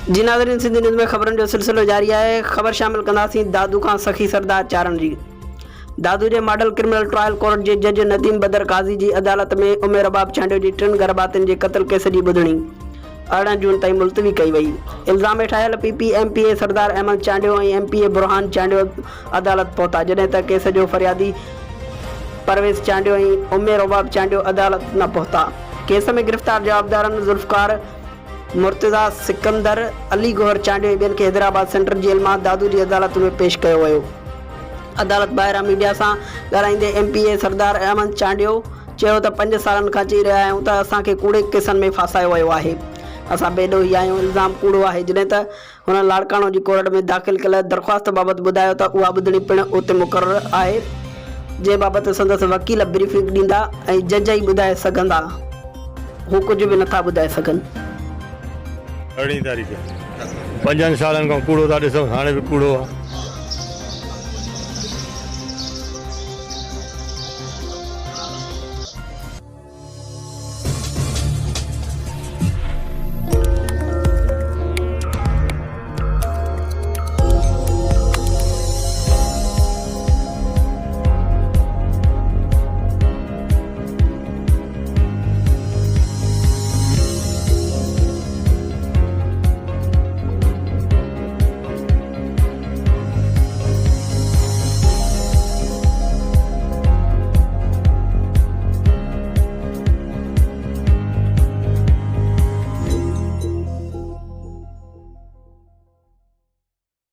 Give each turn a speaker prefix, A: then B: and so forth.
A: जी नाज़रीन, सिंधी न्यूज़ में ख़बरनि जो सिलसिलो जारी है। ख़बर शामिल कंदासीं दादू खां सखी सरदार चारण जी। दादू जे मॉडल क्रिमिनल ट्रायल कोर्ट जे जज नदीम बदर काज़ी जी अदालत में उमेर रबाब चांडियो जी 3 गर्भातियुनि जे क़त्ल केस जी ॿुधणी 18 जून ताईं मुलतवी कई वई। इल्ज़ाम हेठि आयल PPMPA सरदार अहमद चांडियो ऐं MPA बुरहान चांडियो अदालत पहुता, जॾहिं त केस जो फरियादी परवेज़ चांडियो ऐं उमेर रबाब चांडियो अदालत न पहुता। केस में गिरफ़्तार जवाबदारनि ज़ुल्फ़कार मुर्तज़ा सिकंदर अली गौहर चांडियो ऐं ॿियनि खे हैदराबाद सेंट्रल जेल मां दादू जी अदालत में पेश कयो वियो। अदालत ॿाहिरां मीडिया सां ॻाल्हाईंदे MPA सरदार अहमद चांडियो चयो त 5 सालनि खां चई रहिया आहियूं त असांखे कूड़े केसनि में फासायो वियो आहे। असां बेॾोही आहियूं, इल्ज़ाम कूड़ो आहे। जॾहिं त हुन लाड़काणो जी कोर्ट में दाख़िल कयल दरख़्वास्त बाबति ॿुधायो त उहा ॿुधणी पिणु उते मुक़ररु आहे, जे बाबति संदसि वकील ब्रीफिंग ॾींदा ऐं जज ई ॿुधाए सघंदा। हू कुझु बि नथा ॿुधाए सघनि।
B: 18 तारीख़ 5 सालनि खां कूड़ो था ॾिसूं, हाणे बि कूड़ो आहे।